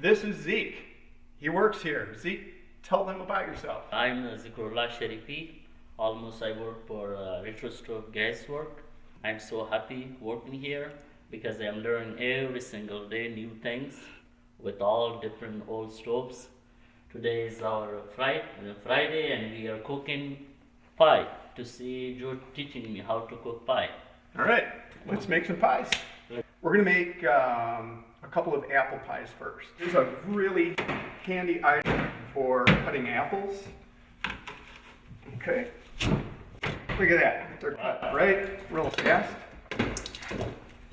This is Zeke. He works here. Zeke, tell them about yourself. I'm Zikrullah Sharifi. Almost I work for Retro Stove Gas Work. I'm so happy working here because I'm learning every single day new things with all different old stoves. Today is our Friday and we are cooking pie to see George teaching me how to cook pie. All right, let's make some pies. We're gonna make a couple of apple pies first. This is a really handy item for cutting apples. Okay, look at that. They're cut right real fast.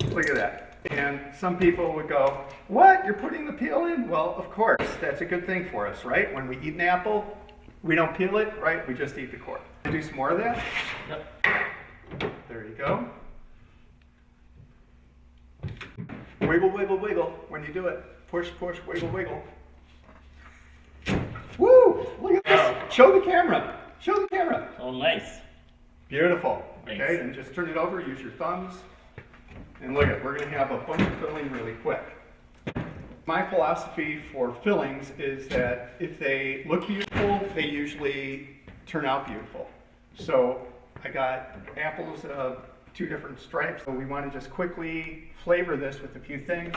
Look at that. And some people would go, what, you're putting the peel in? Well, of course, that's a good thing for us, right? When we eat an apple, we don't peel it, right? We just eat the core. Do some more of that. Yep. There you go. Wiggle, wiggle, wiggle when you do it. Push, push, wiggle, wiggle. Woo! Look at this. Show the camera. Show the camera. Oh, nice. Beautiful. Thanks. Okay, and just turn it over. Use your thumbs. And look at, we're going to have a bunch of filling really quick. My philosophy for fillings is that if they look beautiful, they usually turn out beautiful. So I got apples of 2 different stripes. So we want to just quickly flavor this with a few things.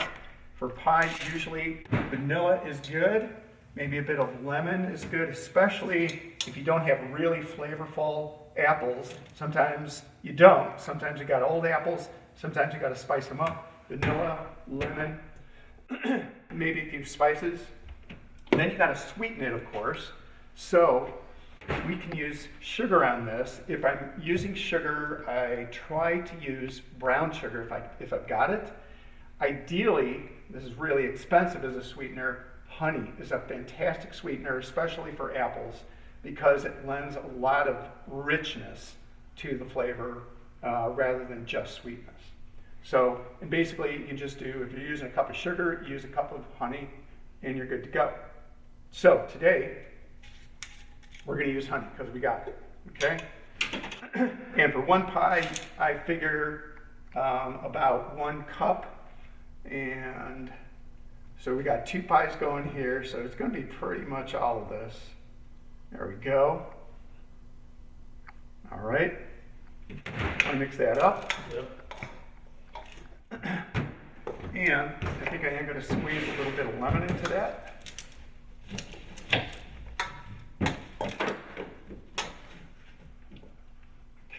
For pie, usually vanilla is good. Maybe a bit of lemon is good, especially if you don't have really flavorful apples. Sometimes you don't. Sometimes you got old apples. Sometimes you got to spice them up. Vanilla, lemon, maybe a few spices. Then you got to sweeten it, of course. So we can use sugar on this. If I'm using sugar, I try to use brown sugar if I've got it. Ideally, this is really expensive as a sweetener. Honey is a fantastic sweetener, especially for apples, because it lends a lot of richness to the flavor rather than just sweetness. So, and basically, you can just do, if you're using a cup of sugar, use a cup of honey, and you're good to go. So today, we're going to use honey because we got it, okay? And for one pie, I figure about 1 cup, and so we got 2 pies going here, so it's going to be pretty much all of this. There we go. All right. I'm going to mix that up. Yep. And I think I am going to squeeze a little bit of lemon into that.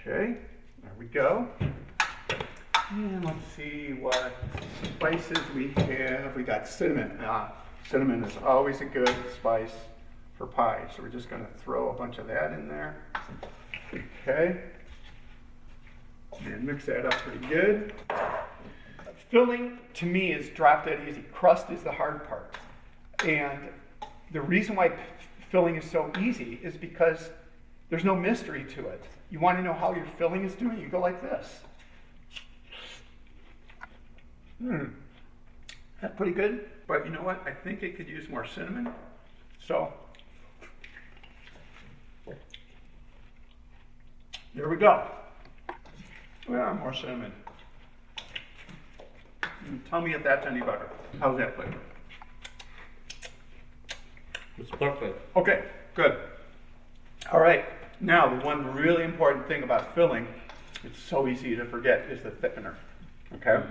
Okay, there we go. And let's see what spices we have. We got cinnamon. Cinnamon is always a good spice for pie, so we're just going to throw a bunch of that in there. Okay, and mix that up pretty good. Filling, to me, is drop dead easy. Crust is the hard part. And the reason why filling is so easy is because there's no mystery to it. You want to know how your filling is doing? You go like this. That's pretty good. But you know what? I think it could use more cinnamon. So, there we go. Well, more cinnamon. Tell me if that's any better. How's that flavor? It's perfect. Okay, good. All right, now the one really important thing about filling, it's so easy to forget, is the thickener, okay?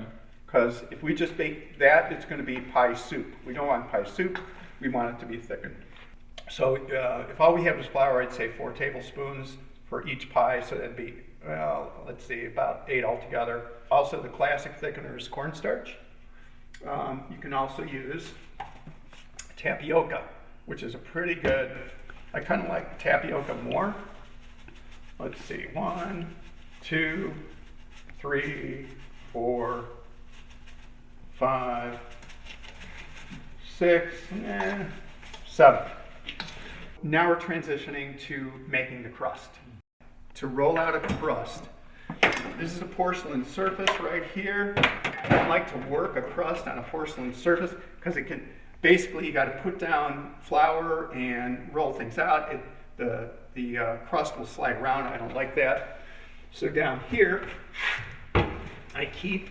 Because if we just bake that, it's going to be pie soup. We don't want pie soup, we want it to be thickened. So if all we have is flour, I'd say 4 tablespoons for each pie, so that'd be, well, let's see, about 8 altogether. Also, the classic thickener is cornstarch. You can also use tapioca, which is a pretty good, I kind of like tapioca more. Let's see, 1, 2, 3, 4, 5, 6, 7. Now we're transitioning to making the crust. To roll out a crust, this is a porcelain surface right here. I don't like to work a crust on a porcelain surface because it can, basically you got to put down flour and roll things out. The crust will slide around. I don't like that. So down here, I keep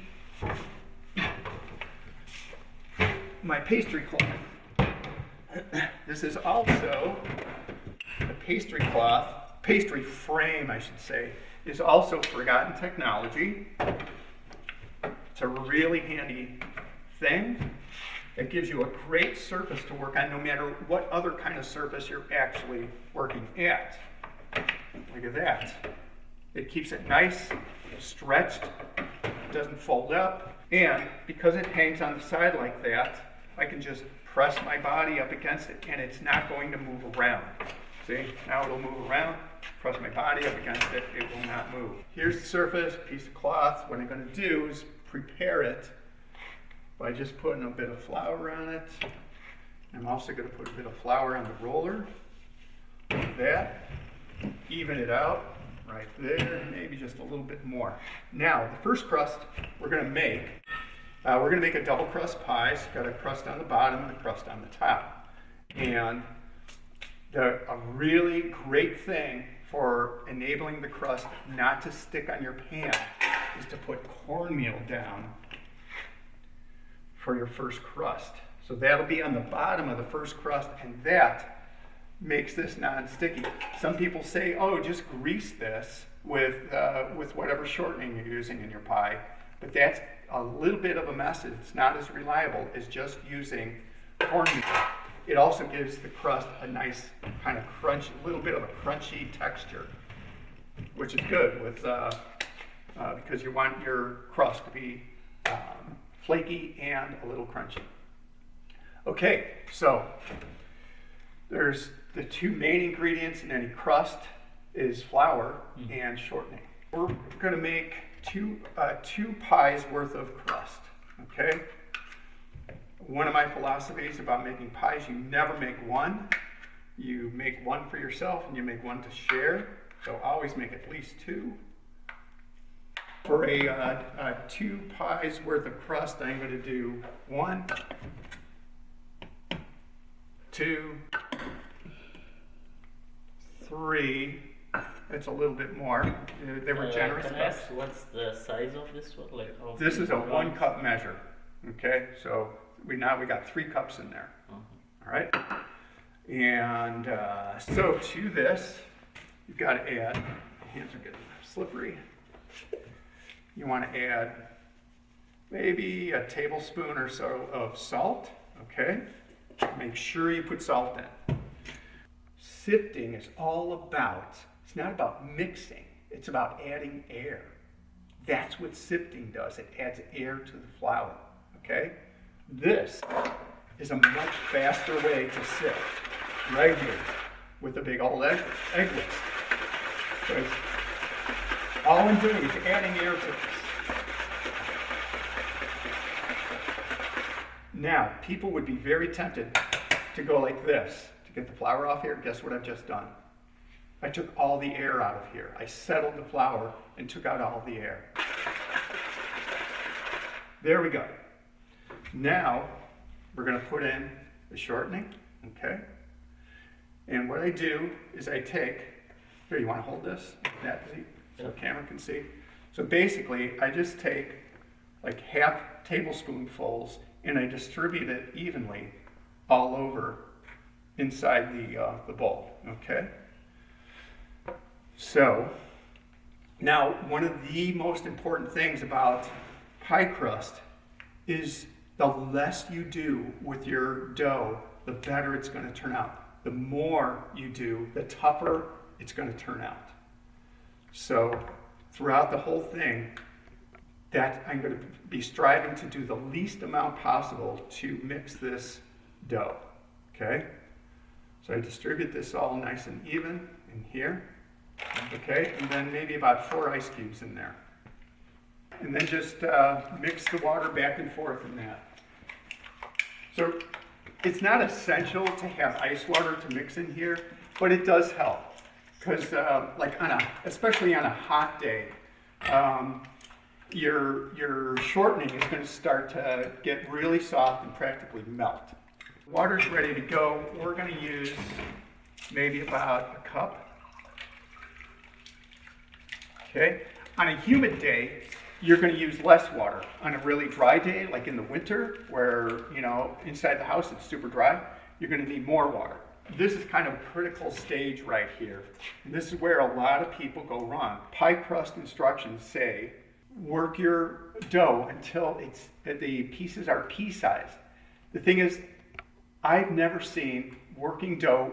my pastry cloth. This is also a pastry frame, I should say, is also forgotten technology. It's a really handy thing. It gives you a great surface to work on no matter what other kind of surface you're actually working at. Look at that. It keeps it nice, stretched, doesn't fold up, and because it hangs on the side like that, I can just press my body up against it and it's not going to move around. See, now it'll move around, press my body up against it, it will not move. Here's the surface, piece of cloth. What I'm going to do is prepare it by just putting a bit of flour on it. I'm also going to put a bit of flour on the roller, like that. Even it out right there, maybe just a little bit more. Now, the first crust we're going to make a double crust pie. So got a crust on the bottom and a crust on the top. And a really great thing for enabling the crust not to stick on your pan is to put cornmeal down for your first crust. So that'll be on the bottom of the first crust, and that makes this non-sticky. Some people say, oh, just grease this with whatever shortening you're using in your pie, but that's a little bit of a mess. It's not as reliable as just using cornmeal. It also gives the crust a nice kind of crunch, a little bit of a crunchy texture, which is good with because you want your crust to be flaky and a little crunchy. Okay, so there's the two main ingredients in any crust is flour and shortening. We're going to make two pies worth of crust. Okay. One of my philosophies about making pies, you never make one. You make one for yourself and you make one to share. So always make at least two. For a 2 pies worth of crust, I'm going to do 1, 2, 3. It's a little bit more. They were generous. Can I ask what's the size of this one? Like, this is a 1 cup measure. Okay, so we got 3 cups in there. All right, and so to this, you've got to add. My hands are getting slippery. You want to add maybe a tablespoon or so of salt. Okay, make sure you put salt in. Sifting is all about. It's not about mixing. It's about adding air. That's what sifting does. It adds air to the flour. Okay? This is a much faster way to sift right here with a big old egg whisk. So all I'm doing is adding air to this. Now, people would be very tempted to go like this to get the flour off here. Guess what I've just done? I took all the air out of here. I settled the flour and took out all the air. There we go. Now, we're going to put in the shortening, okay? And what I do is I take, here, you want to hold this? That, so the camera can see. So basically, I just take like half tablespoonfuls and I distribute it evenly all over inside the bowl, okay? So, now one of the most important things about pie crust is the less you do with your dough, the better it's going to turn out. The more you do, the tougher it's going to turn out. So throughout the whole thing, that I'm going to be striving to do the least amount possible to mix this dough. Okay? So I distribute this all nice and even in here. Okay? And then maybe about 4 ice cubes in there. And then just mix the water back and forth in that. So it's not essential to have ice water to mix in here, but it does help. Because like especially on a hot day, your shortening is going to start to get really soft and practically melt. Water's ready to go. We're going to use maybe about a cup. Okay. On a humid day, you're going to use less water. On a really dry day, like in the winter, where inside the house it's super dry, you're going to need more water. This is kind of a critical stage right here. And this is where a lot of people go wrong. Pie crust instructions say, work your dough until the pieces are pea-sized. The thing is, I've never seen working dough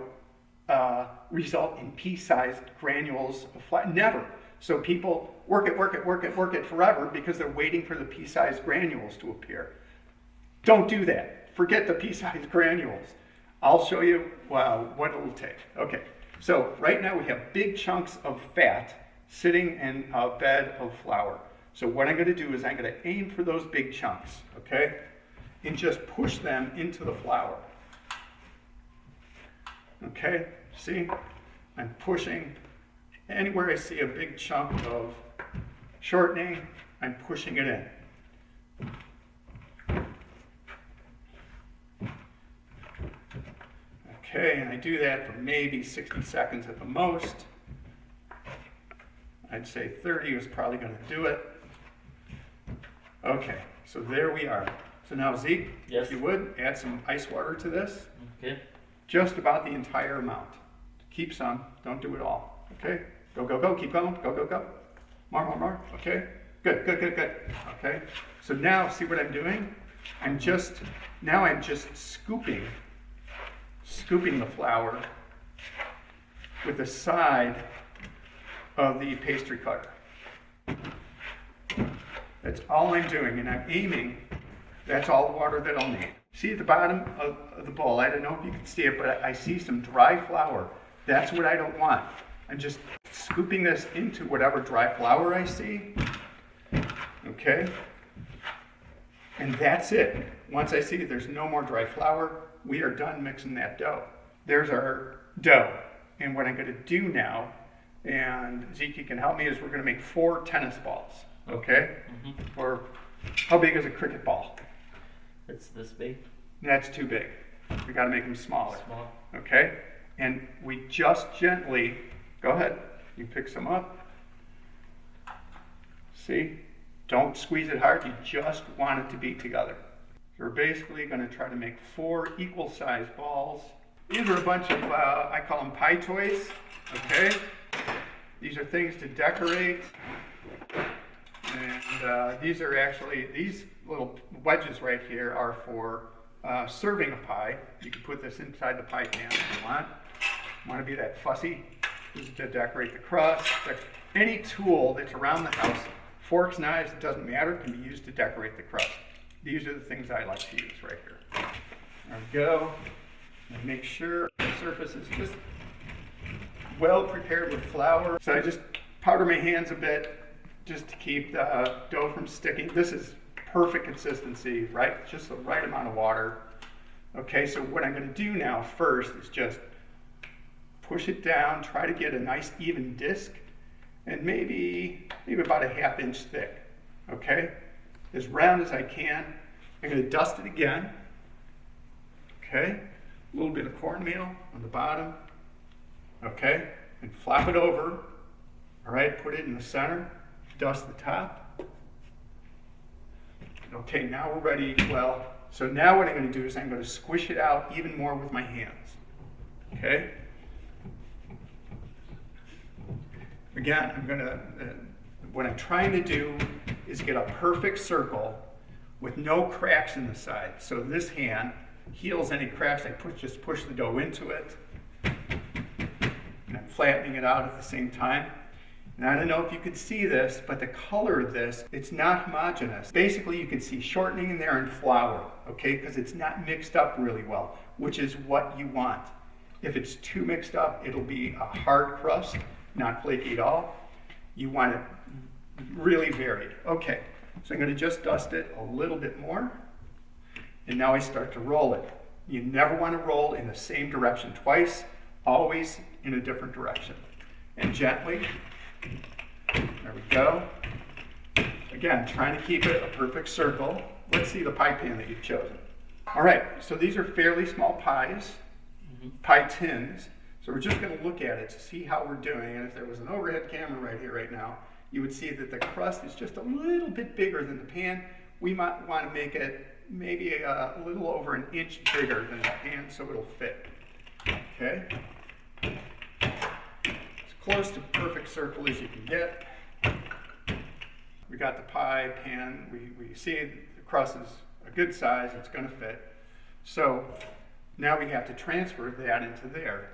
result in pea-sized granules of flour. Never. So people work it forever because they're waiting for the pea-sized granules to appear. Don't do that. Forget the pea-sized granules. I'll show you what it'll take. Okay, so right now we have big chunks of fat sitting in a bed of flour. So what I'm going to do is I'm going to aim for those big chunks, okay? And just push them into the flour. Okay, see? I'm pushing. Anywhere I see a big chunk of shortening, I'm pushing it in. Okay, and I do that for maybe 60 seconds at the most. I'd say 30 was probably going to do it. Okay, so there we are. So now Zeke, Yes. if you would, add some ice water to this. Okay. Just about the entire amount. Keep some, don't do it all. Okay, go, keep going, go. More, okay? Good. Okay, so now see what I'm doing? I'm just scooping the flour with the side of the pastry cutter. That's all I'm doing, and I'm aiming. That's all the water that I'll need. See at the bottom of the bowl, I don't know if you can see it, but I see some dry flour. That's what I don't want. I'm just scooping this into whatever dry flour I see. Okay? And that's it. Once I see there's no more dry flour, we are done mixing that dough. There's our dough. And what I'm going to do now, and Zeke can help me, is we're going to make 4 tennis balls. Okay? Mm-hmm. Or how big is a cricket ball? It's this big. That's too big. We got to make them smaller. Small. Okay? And we just gently, go ahead, you pick some up. See? Don't squeeze it hard, you just want it to be together. You're basically going to try to make 4 equal-sized balls. These are a bunch of, I call them pie toys, okay? These are things to decorate. And these are actually, these little wedges right here are for serving a pie. You can put this inside the pie pan if you want. Want to be that fussy? This is to decorate the crust. Any tool that's around the house, forks, knives, it doesn't matter, can be used to decorate the crust. These are the things I like to use right here. There we go. And make sure the surface is just well prepared with flour. So I just powder my hands a bit just to keep the dough from sticking. This is perfect consistency, right? Just the right amount of water. Okay, so what I'm going to do now first is just push it down, try to get a nice even disc, and maybe about a ½ inch thick. Okay, as round as I can. I'm going to dust it again. Okay, a little bit of cornmeal on the bottom. Okay, and flap it over. All right, put it in the center. Dust the top. Okay, now we're ready. Well, so now what I'm going to do is I'm going to squish it out even more with my hands. Okay? Again, I'm going to, what I'm trying to do is get a perfect circle with no cracks in the side. So this hand heals any cracks. I just push the dough into it. And I'm flattening it out at the same time. And I don't know if you can see this, but the color of this, it's not homogeneous. Basically, you can see shortening in there and flour, okay? Because it's not mixed up really well, which is what you want. If it's too mixed up, it'll be a hard crust, not flaky at all. You want it really varied. Okay, so I'm going to just dust it a little bit more. And now I start to roll it. You never want to roll in the same direction twice, always in a different direction. And gently. There we go. Again, trying to keep it a perfect circle. Let's see the pie pan that you've chosen. All right, so these are fairly small pies, pie tins. So we're just going to look at it to see how we're doing. And if there was an overhead camera right here, right now, you would see that the crust is just a little bit bigger than the pan. We might want to make it maybe a little over an inch bigger than the pan so it'll fit. Okay? As close to perfect circle as you can get. We got the pie pan. We see the crust is a good size. It's going to fit. So now we have to transfer that into there.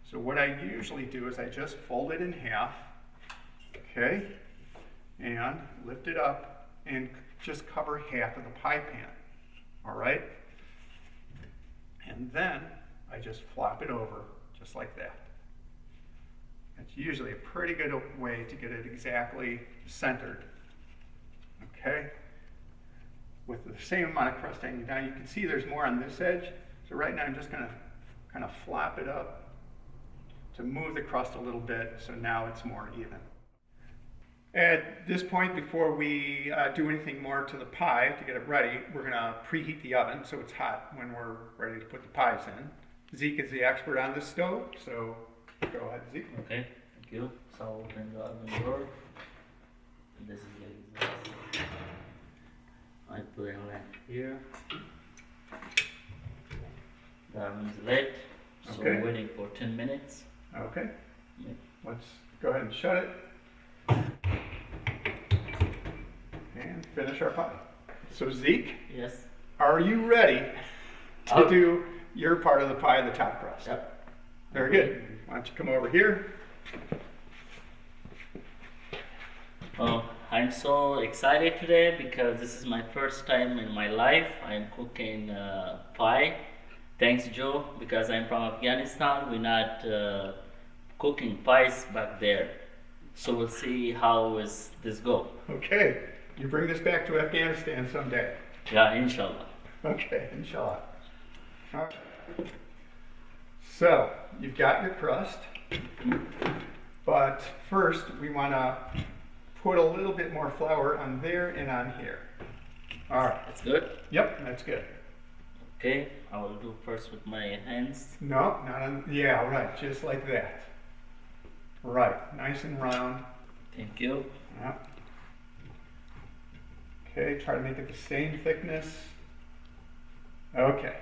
So what I usually do is I just fold it in half, okay, and lift it up and just cover half of the pie pan, all right? And then I just flop it over just like that. That's usually a pretty good way to get it exactly centered, okay? With the same amount of crust hanging down, you can see there's more on this edge. So right now I'm just gonna kind of flop it up to move the crust a little bit, so now it's more even. At this point, before we do anything more to the pie to get it ready, we're gonna preheat the oven so it's hot when we're ready to put the pies in. Zeke is the expert on this stove, so go ahead, Zeke. Okay, thank you. So open the oven door. This is the exhaust. I put it right here. The oven is lit, so Okay. we're waiting for 10 minutes. Okay, Yeah. let's go ahead and shut it. And finish our pie. So Zeke, Yes. are you ready to Oh. do your part of the pie, the top crust? Yep. Very good. Why don't you come over here? Oh, I'm so excited today because this is my first time in my life I'm cooking pie. Thanks, Joe, because I'm from Afghanistan. We're not cooking pies back there. So we'll see how is this go. Okay, you bring this back to Afghanistan someday. Yeah, inshallah. Okay, inshallah. All right. So, you've got your crust, but first we want to put a little bit more flour on there and on here. All right. That's good. Yep, that's good. Okay, I will do first with my hands. No, not on, yeah, right, just like that. Right, nice and round. Thank you. Yep. Okay, try to make it the same thickness. Okay,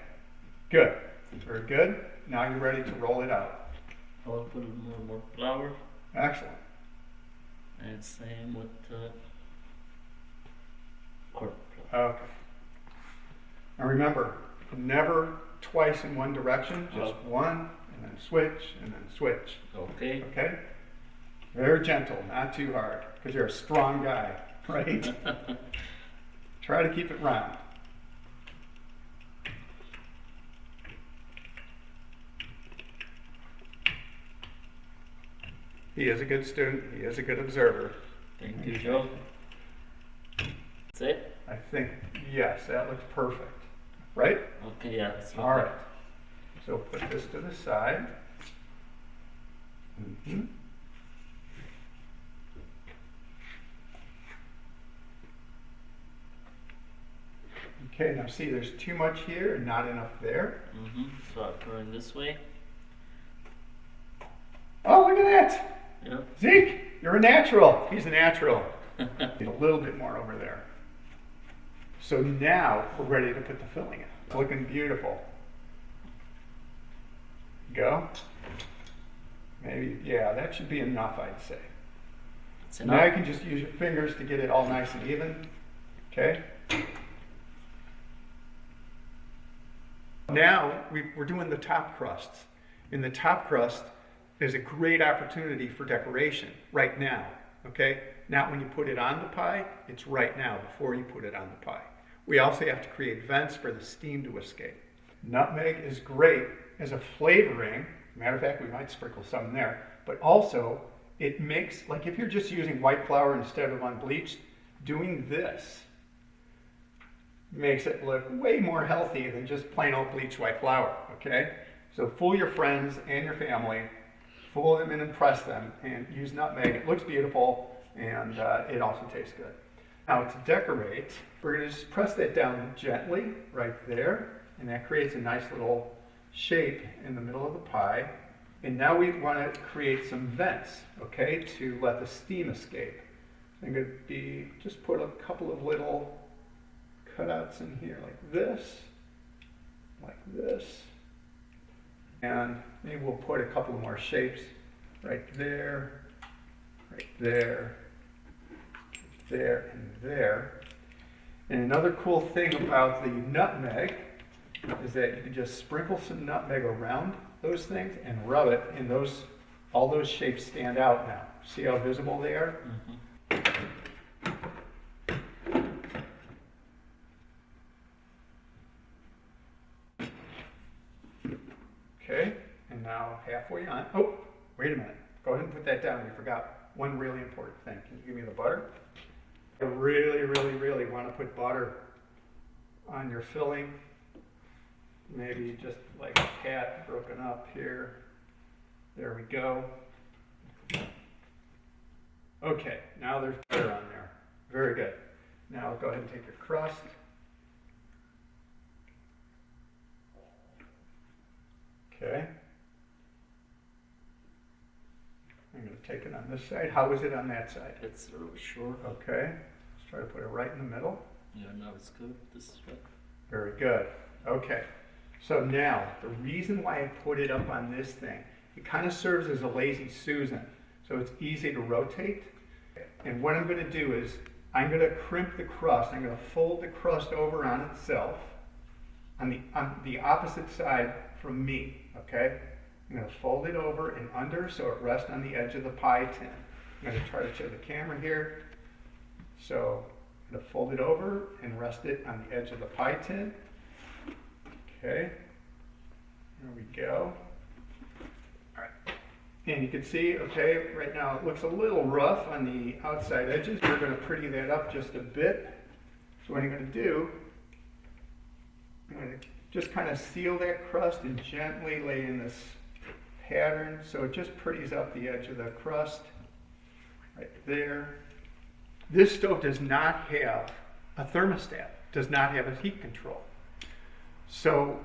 good, very good. Now you're ready to roll it out. I will put more flour Excellent. and same with corn flour. Okay. Now remember, never twice in one direction, just one, and then switch, and then switch. Okay. Okay? Very gentle, not too hard, because you're a strong guy, right? Try to keep it round. He is a good student, he is a good observer. Thank you, Joe. That's it? I think, yes, that looks perfect. Right? Okay, yeah. That's All right. So put this to the side. Okay, now see, there's too much here and not enough there. So I'll turn this way. Oh, look at that! Yeah. Zeke, you're a natural. He's a natural. Need a little bit more over there. So now we're ready to put the filling in. It's looking beautiful. Go. Maybe, yeah, that should be enough, I'd say. It's Now you enough. can just use your fingers to get it all nice and even. Okay? Now we're doing the top crusts. And the top crust is a great opportunity for decoration right now. Okay? Not when you put it on the pie, it's right now before you put it on the pie. We also have to create vents for the steam to escape. Nutmeg is great as a flavoring. Matter of fact, we might sprinkle some there. But also, it makes, like if you're just using white flour instead of unbleached, doing this makes it look way more healthy than just plain old bleached white flour, okay? So fool your friends and your family, fool them and impress them, and use nutmeg. It looks beautiful, and it also tastes good. Now to decorate, we're going to just press that down gently right there, and that creates a nice little shape in the middle of the pie. And now we want to create some vents, okay, to let the steam escape. I'm going to just put a couple of little cutouts in here like this, and maybe we'll put a couple more shapes right there, there, and there. And another cool thing about the nutmeg is that you can just sprinkle some nutmeg around those things and rub it, and all those shapes stand out now. See how visible they are? Okay, and now halfway on. Oh, wait a minute. Go ahead and put that down. We forgot one really important thing. Can you give me the butter? I really, really, really want to put butter on your filling. Maybe just like a pat broken up here. There we go. Okay, now there's butter on there. Very good. Now go ahead and take your crust. Okay. I'm going to take it on this side. How is it on that side? It's really short. Okay. Let's try to put it right in the middle. Yeah, now it's good. This is right. Very good. Okay. So now, the reason why I put it up on this thing, it kind of serves as a lazy Susan. So it's easy to rotate. And what I'm going to do is, I'm going to crimp the crust. I'm going to fold the crust over on itself on the opposite side from me. Okay? I'm going to fold it over and under so it rests on the edge of the pie tin. I'm going to try to show the camera here. So I'm going to fold it over and rest it on the edge of the pie tin. Okay, there we go. All right, and you can see, okay, right now it looks a little rough on the outside edges. We're going to pretty that up just a bit. So what I'm going to do, I'm going to just kind of seal that crust and gently lay in this pattern so it just pretties up the edge of the crust right there. This stove does not have a thermostat, does not have a heat control. So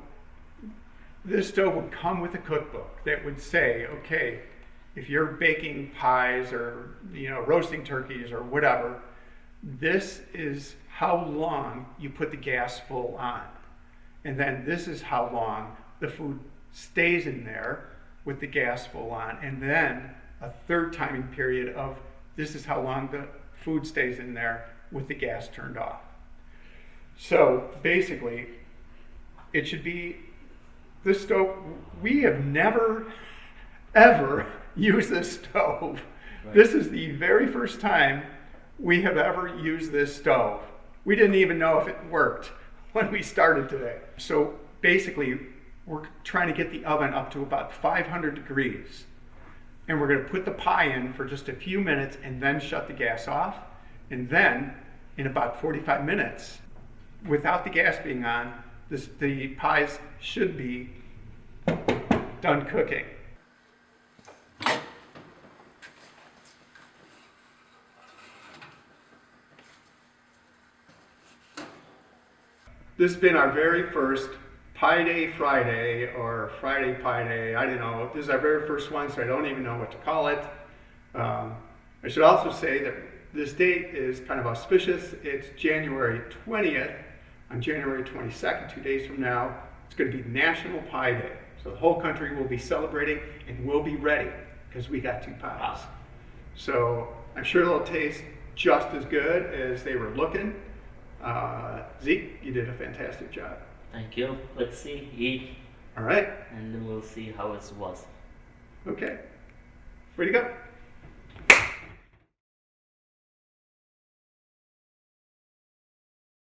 this stove would come with a cookbook that would say, okay, if you're baking pies or roasting turkeys or whatever, this is how long you put the gas full on. And then this is how long the food stays in there with the gas full on. And then a third timing period of this is how long the food stays in there with the gas turned off. So basically, it should be this stove. We have never, ever used this stove. Right. This is the very first time we have ever used this stove. We didn't even know if it worked when we started today. So basically, we're trying to get the oven up to about 500 degrees. And we're going to put the pie in for just a few minutes and then shut the gas off. And then, in about 45 minutes, without the gas being on, the pies should be done cooking. This has been our very first Pie Day Friday or Friday Pie Day. I don't know. This is our very first one, so I don't even know what to call it. I should also say that this date is kind of auspicious. It's January 20th. On January 22nd, 2 days from now, it's going to be National Pie Day. So the whole country will be celebrating and we'll be ready because we got 2 pies. So I'm sure they'll taste just as good as they were looking. Zeke, you did a fantastic job. Thank you. Let's see, eat. All right. And then we'll see how it was. Okay. Way to go.